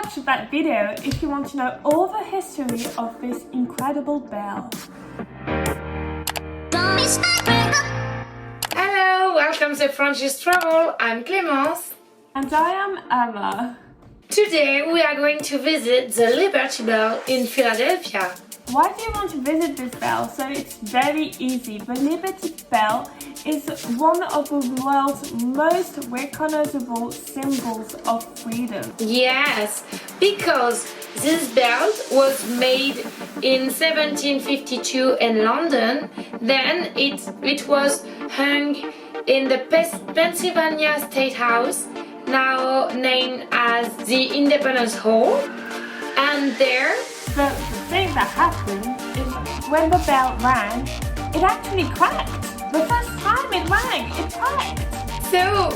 watch that video if you want to know all the history of this incredible bell. Hello, welcome to French's Travel. I'm Clémence. And I am Emma. Today we are going to visit the Liberty Bell in Philadelphia. Why do you want to visit this bell? So it's very easy. The Liberty Bell is one of the world's most recognizable symbols of freedom. Yes, because this bell was made in 1752 in London. Then it was hung in the Pennsylvania State House, now named as the Independence Hall. And there, the thing that happened is when the bell rang, it actually cracked. The first time it rang, it cracked. so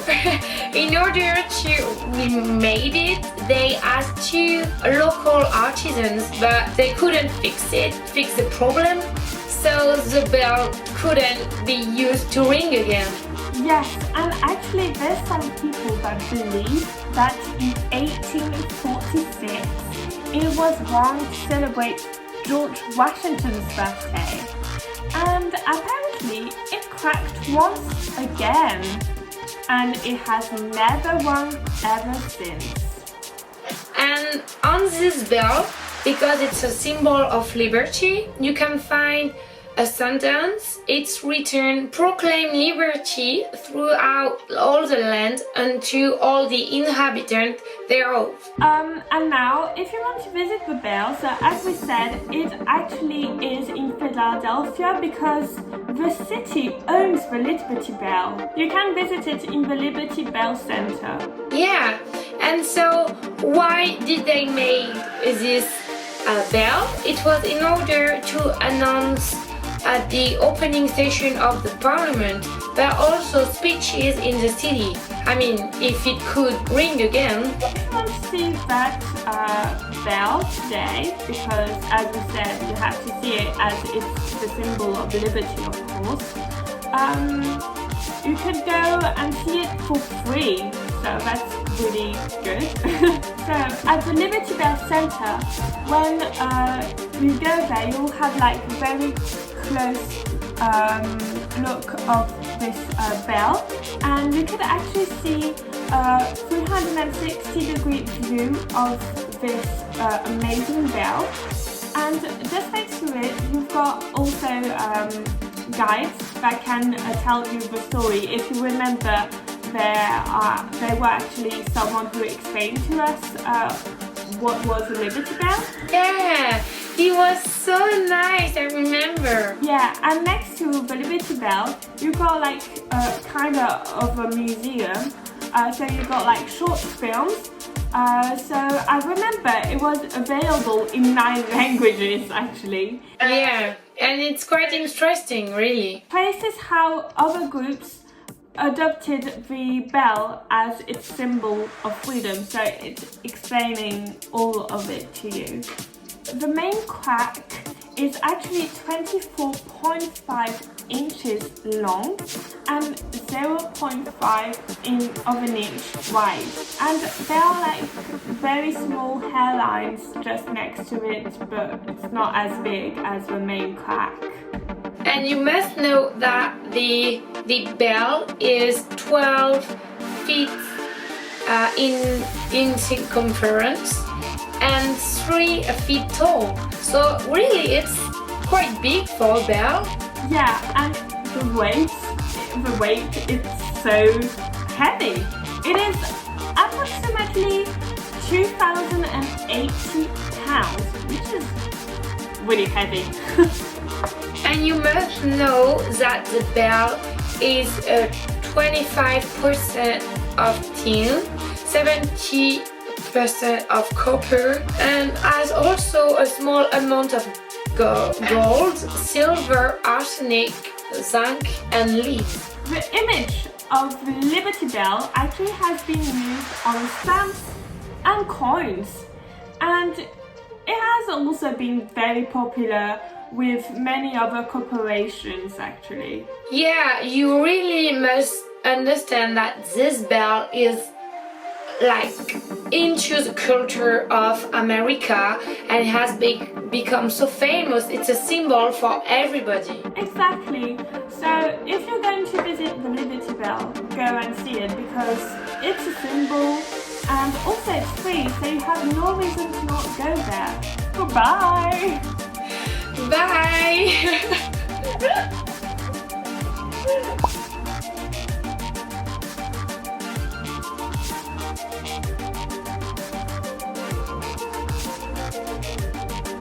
in order to remake it, they asked two local artisans, but they couldn't fix the problem, so the bell couldn't be used to ring again. Yes, and actually there's some people that believe that in 1846 it was wrong to celebrate George Washington's birthday. And apparently it cracked once again, and it has never rung ever since. And on this bell, because it's a symbol of liberty, you can find a sentence. It's written, proclaim liberty throughout all the land and to all the inhabitants thereof. And now, if you want to visit the bell, so as we said, it actually is in Philadelphia because the city owns the Liberty Bell. You can visit it in the Liberty Bell Center. Yeah, and so why did they make this bell? It was in order to announce at the opening session of the parliament, but also speeches in the city. I mean, if it could ring again. If you want to see that bell today, because as we said, you have to see it as it's the symbol of liberty, of course, you could go and see it for free, so that's really good. So at the Liberty Bell Center, when you go there, you'll have like a very close look of this bell, and you could actually see a 360-degree view of this amazing bell. And just next to it, you've got also guides that can tell you the story. If you remember, there were actually someone who explained to us what was a Liberty Bell. Yeah, he was so nice, I remember. Yeah, and next to the Liberty Bell, you've got like kind of a museum. So you've got like short films. So I remember it was available in 9 languages actually. Yeah, and it's quite interesting, really. Traces how other groups adopted the bell as its symbol of freedom, so it's explaining all of it to you. The main crack is actually 24.5 inches long and 0.5 of an inch wide, and there are like very small hairlines just next to it, but it's not as big as the main crack. And you must know that the bell is 12 feet in circumference and 3 feet tall. So really it's quite big for a bell. Yeah, and the weight is so heavy. It is approximately 2,080 pounds, which is really heavy. And you must know that the bell is 25% of tin, 70% of copper, and has also a small amount of gold, silver, arsenic, zinc, and lead. The image of the Liberty Bell actually has been used on stamps and coins, and it has also been very popular with many other corporations actually. Yeah, you really must understand that this bell is like into the culture of America and has become so famous. It's a symbol for everybody. Exactly. So if you're going to visit the Liberty Bell, go and see it because it's a symbol and also it's free, so you have no reason to not go there. Goodbye. Bye!